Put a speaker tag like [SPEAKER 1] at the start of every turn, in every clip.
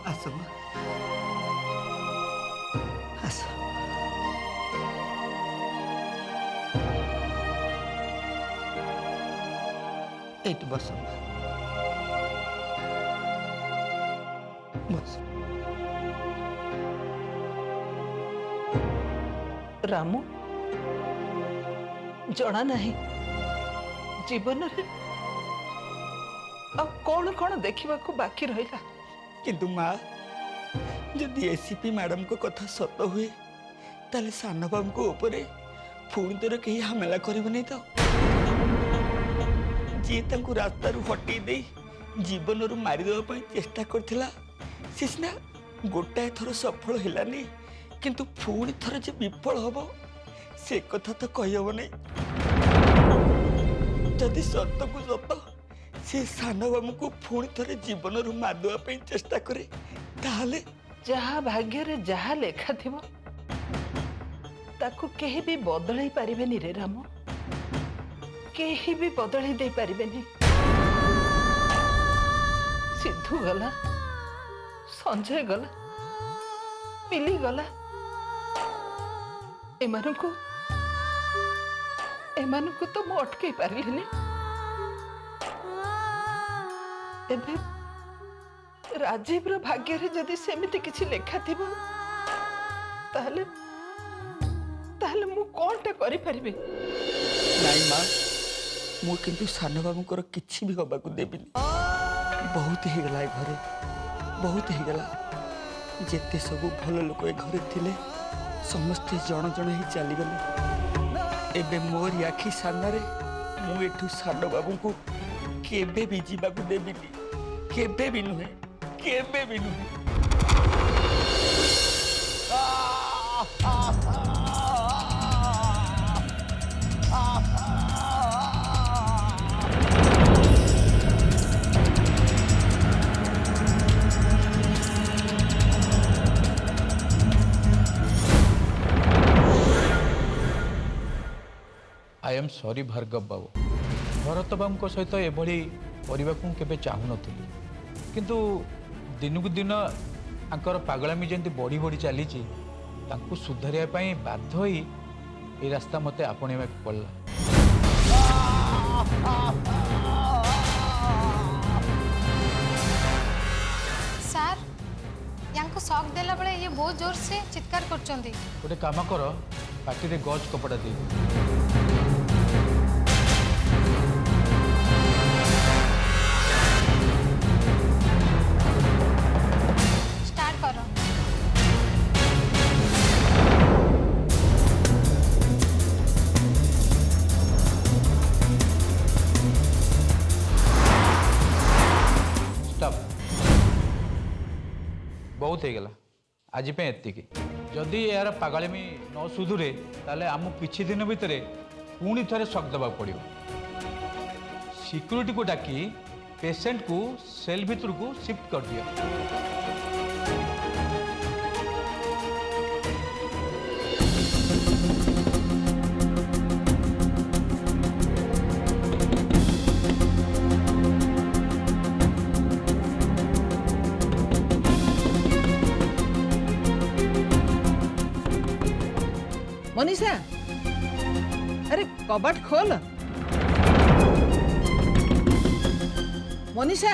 [SPEAKER 1] आस माँ आस। एट बस बस।
[SPEAKER 2] रामू जना नहीं जीवन रे कौन कौन देखा बाकी रहा।
[SPEAKER 1] किंतु माँ जदि एसीपी मैडम को कथा सत हुए ताले सान बाबू को ऊपर पुणी तोर कहीं हामेला करबनी तो जी रास्ता हटई दे जीवन रू मारिदेवा चेष्टा करथिला से सिना गोटाए थर सफल हेलानी किंतु पुणी थर जे विफल हम से कथा तो कहब नहीं। जदि सत को सत से सान बाबू को पुणी थरे जीवन रू मारिदेवा चेष्टा करे ताहले
[SPEAKER 2] जहा भाग्य रे जहा लेखा थिबो ताकू केही भी बदलाई पारिबेनी रे रामू, केही भी बदलाई दे पारिबेनी। सिद्धू गला, संजय गला, मिली गला, एमानकु तो मु अटकई पारिलिनी। एबे राजीव रो भाग्य रे जदि सेमिति किछि लेखा थिबो ताहले ताहले मु कोनटा करि परिबे।
[SPEAKER 1] नाई माँ मु किंतु सान बाबू किछि भी हबा को देबिनी। बहुत ही गला घरे बहुत ही गला जेते सब भल लोक ए घरे थिले समस्ते जण जण ही चली गले। एबे मोर आखि सामने मु एठू सान बाबू को केबे भी जीवा को देबिनी, केबे भी नुहे, केबे भी नुहे।
[SPEAKER 3] आई एम सॉरी भार्गव बाबू, भरत बाबू सहित एभली करने केबे चाहू नथिली किंतु दिनकू दिन आंकर पागलामी जंती बढ़ी बढ़ी चली सुधारिया बाध्य होई ए रास्ता मते आपणे पड़ला।
[SPEAKER 4] सर यांको शॉक देला बळे ये बहुत जोर से चित्कार करचंदी।
[SPEAKER 3] गोटे काम कर पार्टी रे गज कपड़ा दे।
[SPEAKER 4] स्टार्ट करो।
[SPEAKER 3] स्टॉप। बहुत हो गला आज पे एतिकी। जदि यार पागलामी न सुधुरे ताले आम किछि दिन भितर पुणी थे शक देवा पड़ो। सिक्यूरीटी को डाकी पेशेंट को सेल भितर को शिफ्ट कर दिया।
[SPEAKER 2] मनीषा अरे कबाट खोल। मनीषा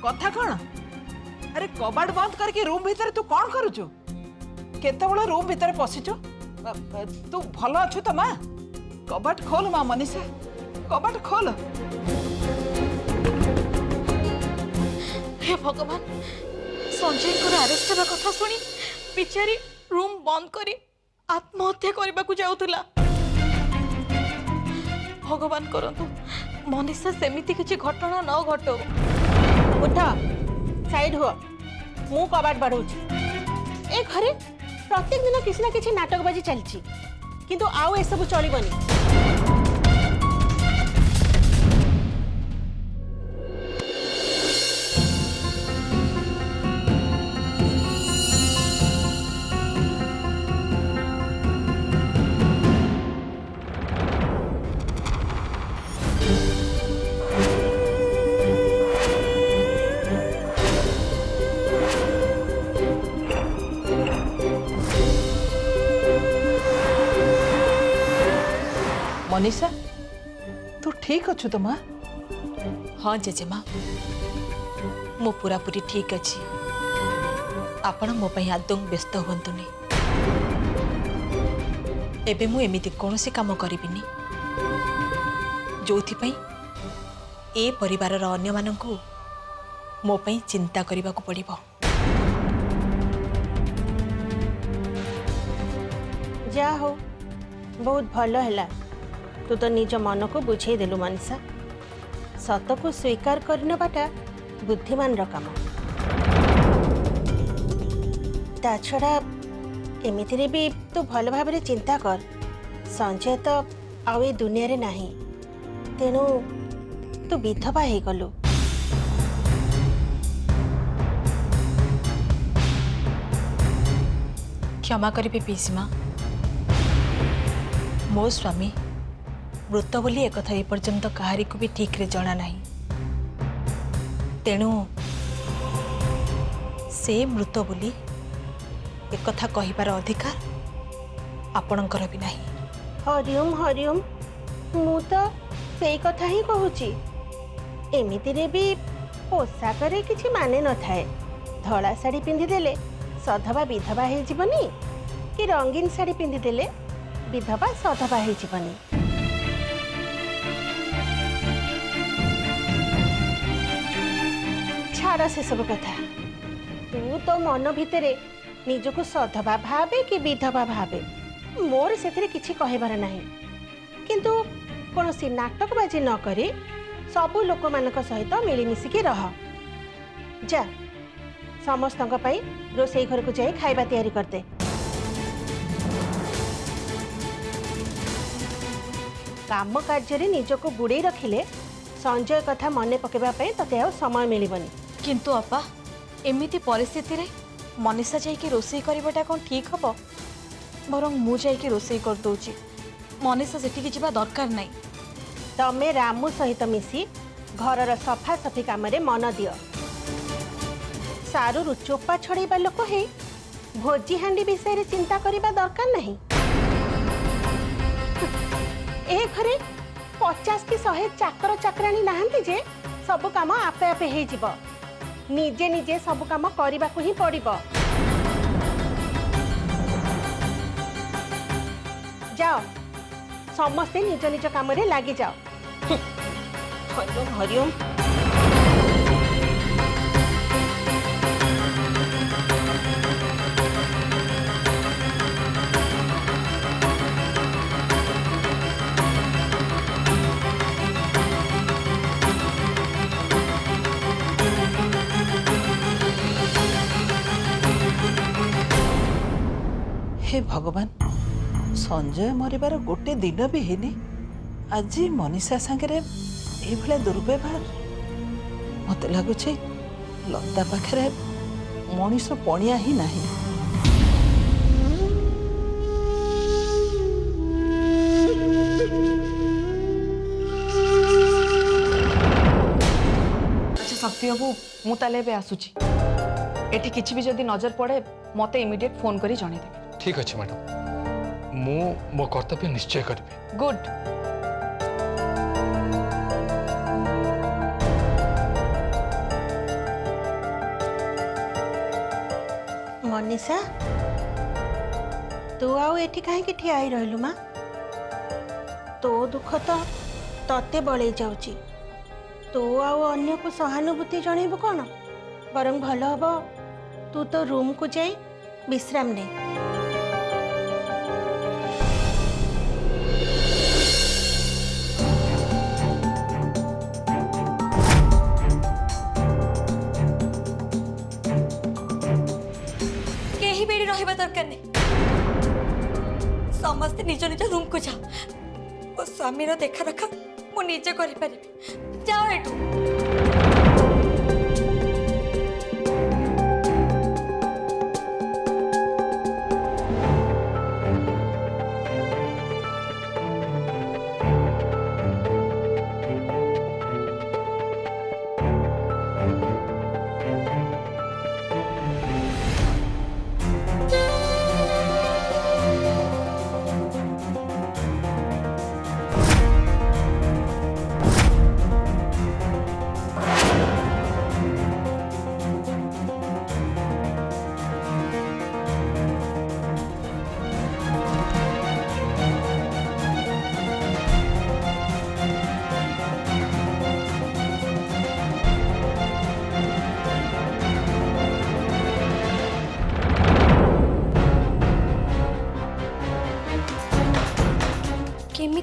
[SPEAKER 2] कथा कौन? अरे कबाट बंद करके रूम भीतर तू कौन करुचु? केते बड़ रूम भीतर पशिचु? तू भल अच्छु तो माँ? कबाट खोल माँ मनीषा, कबाट खोल।
[SPEAKER 5] हे भगवान, संजय को अरेस्ट होगा कथा सुनी बिचारी रूम बंद करी आत्महत्या करने को जाऊला। भगवान करंतु मनीषा सेमिति किछि घटना न घटो।
[SPEAKER 6] उठ साइड हो, मु कबाट बढ़ाऊँ। ए घरे प्रत्येक दिन किसी ना किसी नाटकबाजी चलती किंतु आउ ए सब चलबनी।
[SPEAKER 2] मनीषा तू ठीक अच्छु तो माँ?
[SPEAKER 5] हाँ जेजेमा मु पूरापूरी ठीक अच्छी आपण मो पई आदौ व्यस्त हुंतुनी एबे मु एमिति कौनसी काम करिबिनी जोथि पई ए परिवार रो अन्य माननकु मो पई चिंता करबा को पड़िबो।
[SPEAKER 6] जा हो बहुत भल है तू तो निज मन को बुझे देलु मनीषा सत को स्वीकार करनबाटा बुद्धिमान रो काम ता छड़ा एमितिरे भी तू भल भाव चिंता कर संजय तो आउ ए दुनिया रे नाही तेणु तू विधवा हो गलु।
[SPEAKER 5] क्षमा करिबे पीसीमा मो स्वामी मृत बोली एक कथा एपर्यंत कहारी को भी ठीक रे जणा नाही तेणु से मृत बोली एक कथा कहिबार अधिकार आपणकर भी नाही।
[SPEAKER 6] हरिओम हरिओम मु तो सेई कथा ही कहूची एमितिरे भी पोशाकरे किछि माने न थाए धड़ा साड़ी पिंधि देले सधवा विधवा हो जीवनी कि रंगीन साड़ी पिंधि देले विधवा सधवा हो जीवनी। छाड़ से सब कथा तू तो मन भितरे निजको सधवा भावे कि विधवा भावे मोर से किछि कहबार नाही किंतु कौनसी नाटकबाजी न करी सबु लोक मानक सहित मिलीमिशिकी रह जा समस्तक पई रोसई घर को जाई खाइबा तैयारी करते। काम कार्य निजको बुड़े रखिले संजय कथा मने पकेबा पई तते आ समय मिलिबनी।
[SPEAKER 5] किंतु अपा एमिति परिस्थिति रे मनीषा जाइके रोसई करबाटा कोन ठीक हबो बरं मु जाइके रोसई कर दोची मनीषा सेठी जिबा दरकार नाही।
[SPEAKER 6] तमे रामू सहित मिसी घरर सफा सफी काम रे मन दियो सारू चोपा छड़ेबा लोक है भोजी हांडी विषय रे चिंता करिबा दरकार नहीं। ए घरे 50 की 100 चाकर चाकरानी नाहंती जे सब काम आपे आपे हे जिवो निजे निजे सब काम करबा को ही पड़िबो। जाओ समस्ते निज निज काम रे लागी जाओ। हरिओम हरिओम
[SPEAKER 2] हे भगवान संजय मरिबार गोटे दिन भी हेनी आज मनीषा सांगे ये दुर्व्यवहार मत लगुच लता पाखे मनीष पणिया ही नहीं।
[SPEAKER 5] अच्छा शक्ति बाबू मु ताले बे आसुची एठी किछि भी जदी नजर पड़े मते इमीडिएट फोन करी जणे देबे।
[SPEAKER 7] ठीक अच्छे मैडम मु मो कर्तव्य निश्चय करी।
[SPEAKER 5] गुड
[SPEAKER 6] मनीषा तू आउ एठी काहे कि ठिया ही रहलु मां तो दुख तो तते बळै जाउची तू आउ अन्य को सहानुभूति जणैबु कोन बरं भल हबो तू तो रूम को जाई विश्राम ने।
[SPEAKER 5] केही बेड़ी रहबा दरकार नै समस्त निज निज रूम को जा ओ स्वामी रो देखा रखा मु निजे करि परिबे जाओ एटू।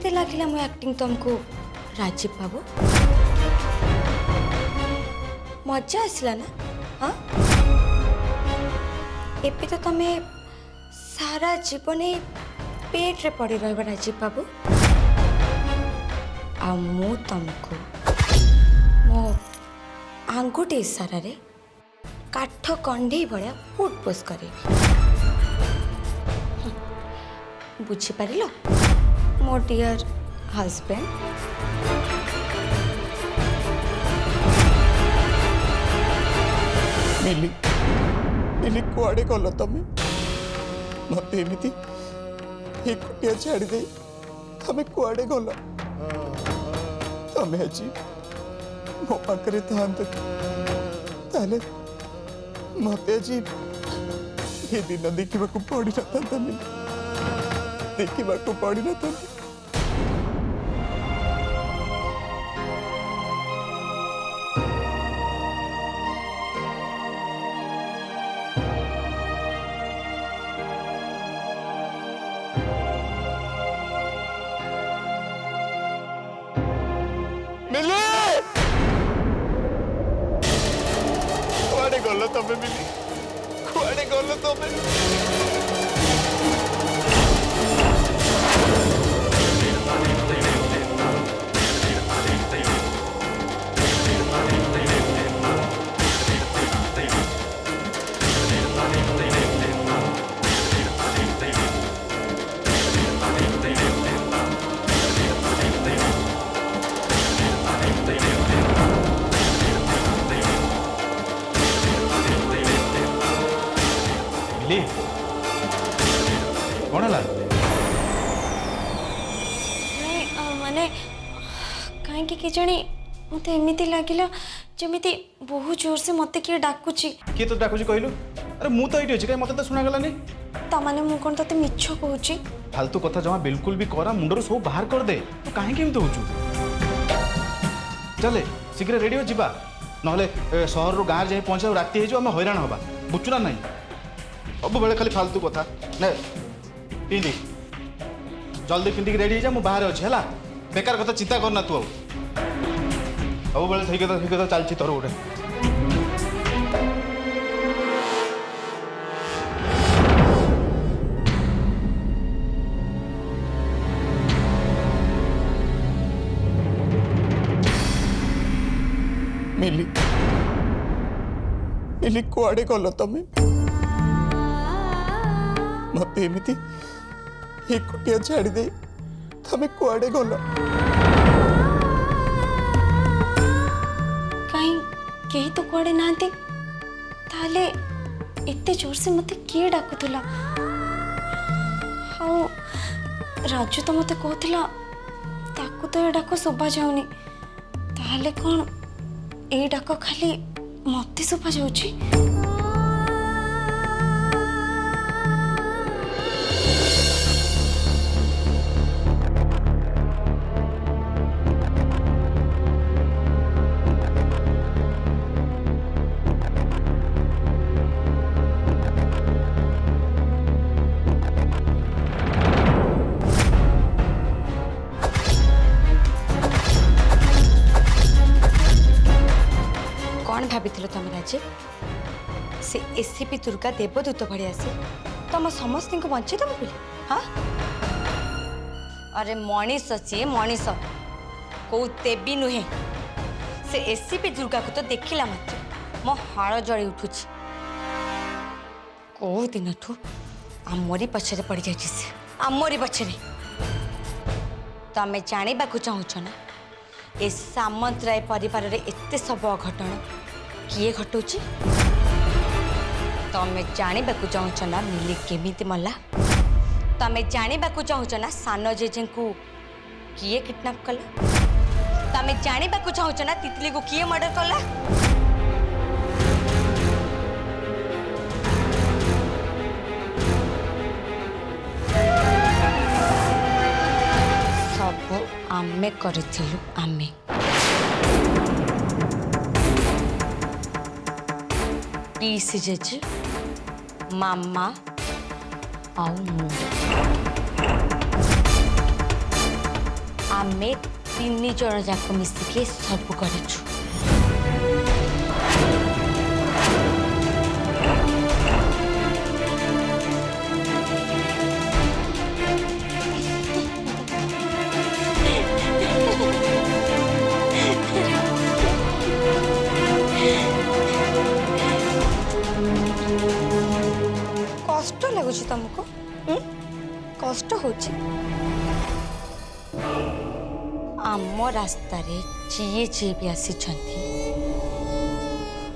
[SPEAKER 8] केमिति लागिला मो एक्टिंग तुमको राजीव बाबू मजा आसला ना हाँ एपे तो तमे सारा जीवन पेट रे पड़ी रह राजीव बाबू आ मु तुमको मो आंगुठी इशारा रे काठ कंढे भाया फुटपोस कर बुझीपार मो डियर हजबैंड
[SPEAKER 1] मिली मिली कुआड़े गल तमें मत एमती एकुटिया छाड़ी दे तमें कुआड़े गल तमें आज मो पाखे ताले मत आज ये दिन देखा पड़ी न था देखा पड़ी न था कुआड़े गल तमें मिली कुआड़े गल तमें
[SPEAKER 3] मिली कौन है
[SPEAKER 8] माने कहीं कि जानी मत एमती लगिला जमीती बहुत जोर से मत किए डाकुची
[SPEAKER 9] किए तो डाकुची कहलु अरे मु तो ये कहीं मत तो शुणा गलानी
[SPEAKER 8] तमाने मु कोन तते मिछ कहूची
[SPEAKER 9] फालतू कथा जमा बिल्कुल भी करा मुंडर सब बाहर कर दे तू कहीं केमती होचु चले शीघ्र रेडी हो जिबा नहले शहर रो गाँव जाए पहुंचा राति हो आम हैरान हवा बुझुना ना सब बेले खाली फालतू कथा ने पिंदी जल्दी पिंदी रेडी हो जा मु बाहर अच्छे है बेकार कथा चिंता करना तू सब बेले ठीक कथा चलती तोर गोटे
[SPEAKER 1] मिली मिली कुआड़े गल तमें मत एमती एकुटिया छाड़ी दे तमें कुआड़े गल
[SPEAKER 8] कहीं कहीं तो कुआड़े नांती ताले इतने जोर से मते किए डाकुला हाँ राजू तो मते कहला ताकू तो ये डाक शोभा जाऊनी ताले कौन ए डाक खाली मते शोभा जाऊची कौन भाभी तुम राजीव से एससीपी दुर्गा देवदूत भाई आसी तुम समस्त को बचे दब बोली हाँ अरे मनीष सी मनीष कौ देवी नुहे से एससीपी दुर्गा को तो देखला मात्र मो हाड़ जड़ी उठुची कौ दिन ठू आमरी पछरे पड़ जाए से आमरी पछरे तमें जाना चाहूच ना ए सामंतराय परिवार रे एते सब अघटन किए घटुची तमें जाना चाहूच ना मिली केमिति मल्ला तमें जाना चाहूच ना सान जेजे को किए किडनैप कला तमें जाना चाहूच ना तितली को किए मर्डर कला सब आमे करिथिलु आमे पीसी जेजे मामा आउ मु आमे 3 जन जाक मिसिके सब करूँ। कष्ट लगुच तुमको? कष्ट होची? आम रास्ता जी जी भी आसी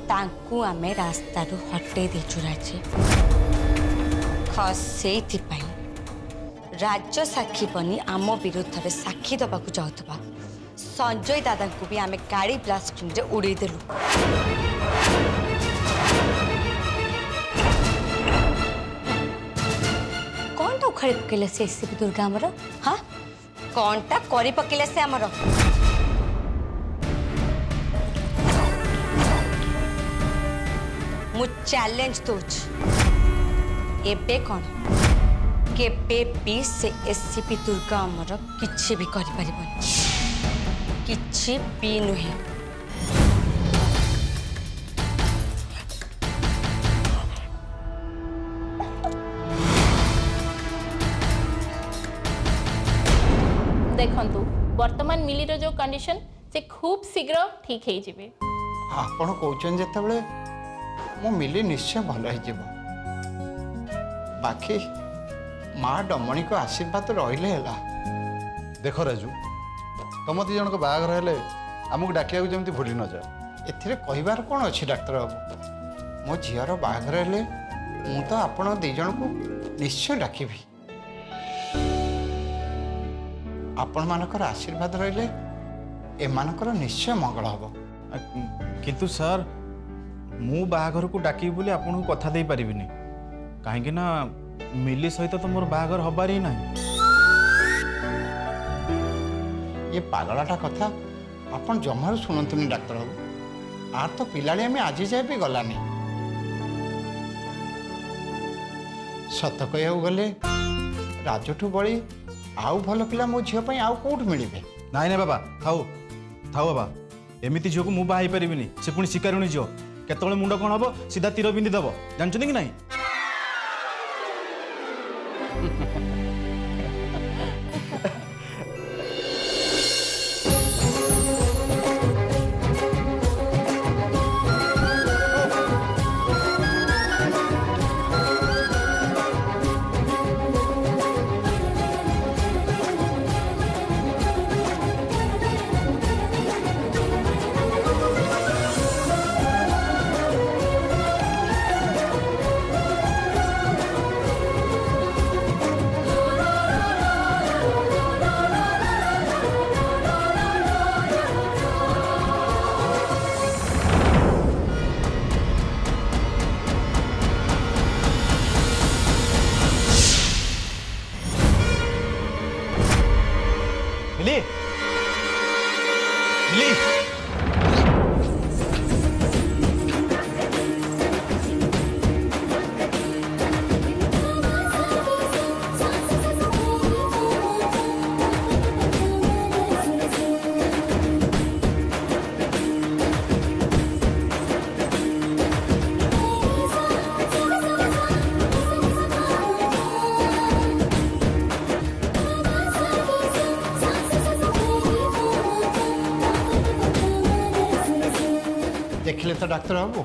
[SPEAKER 8] तांकु आमे रास्ता रू हटे देचु राजे। खास से राज्य साक्षी बनी आम विरुद्ध रे साक्षी दबाकू जाउतबा संजय दादा को भी आमे गाड़ी ब्लास्टिंग रे उड़े देलु। कौन टा उखाड़ी पकेले से एसपी दुर्गा हमर? हाँ कौन टा करी पकेले से हमर? मु चैलेंज दूच एबे कौन केबे भी से एसपी दुर्गा हमर किछि भी करि परिबन, किछि भी नुहे।
[SPEAKER 10] देखंतु वर्तमान मिलीर जो कंडीशन से खूब शीघ्र ठीक हो जिवे।
[SPEAKER 11] आपण कहउछन जेतबेले मो मिली निश्चय भल हो जिवो। बाकी माँ डमणी को आशीर्वाद रहिले हैला।
[SPEAKER 9] देख राजू तुम दी जन को बाहागर हेले आमको डाकिया जमी भूली न जाए।
[SPEAKER 11] एथिरे कहिबार कोन अछि डाक्टर बाबू? मो झियर बाहागर हेले मु तो आपण दी जन को निश्चय डाकिबी। आपण मानकर आशीर्वाद रहिले एमानकर निश्चय मंगल हबो।
[SPEAKER 9] किंतु सर मु बाहागर को डाकी बोली आपन को कथा दे परिबिनी काहेकि ना मिली सहित तो मोर बाहागर हबार ही नहीं।
[SPEAKER 11] ये पागलाटा कथा आपण जमारू सुनंतुनी डाक्टर बाबू। आर तो पिलाड़ी आम आज जाए भी गलानी। सत कह गले राजठू बड़ी आउ भल पिला मो झील आउ कौट मिले?
[SPEAKER 9] नाई ना बाबा थाऊ थाऊ बाबा एमती झील को मु बाहा पारिनी। से पुणी शिकारुणी झील केतବେଳେ मुंड कौन हम सीधा तीर बिंदी दब जानते कि नहीं? मिली मिली
[SPEAKER 11] देखिले तो डाक्टर बाबू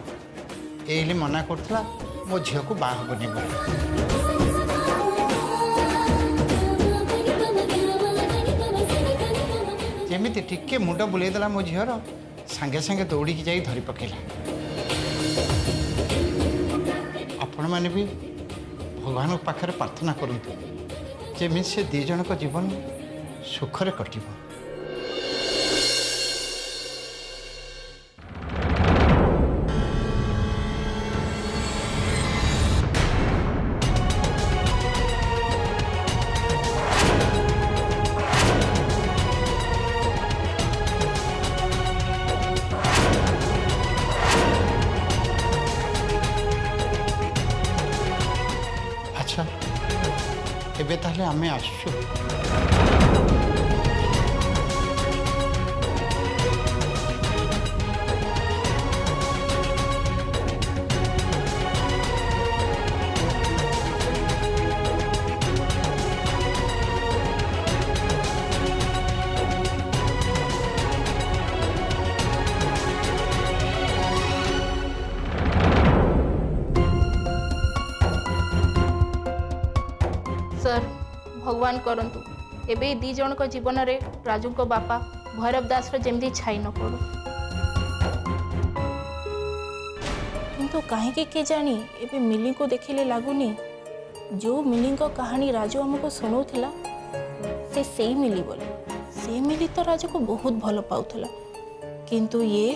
[SPEAKER 11] ये मना करथला मो झील को बाहा बनी बोली। जेमिति टिके मुंड बुलेदेला मो झीर सांगे सांगे दौड़ी जाई धरी पकेला। आपण माने भी भगवान पाखरे प्रार्थना करंतु जेमिति से दी जन को जीवन सुखरे कटिबो। अच्छा एबे ताहले आमे आसु।
[SPEAKER 10] भगवान करंतु एबे दी जनक जीवन रे राजू को बापा भैरव दास जमी छाई न पड़ू किंतु कहीं के जानी एबे मिली को देखिले लगुनि जो मिली को कहानी राजू हमको सुनाऊला से मिली बोले से मिली तो राजू को बहुत भल पाउला किंतु ये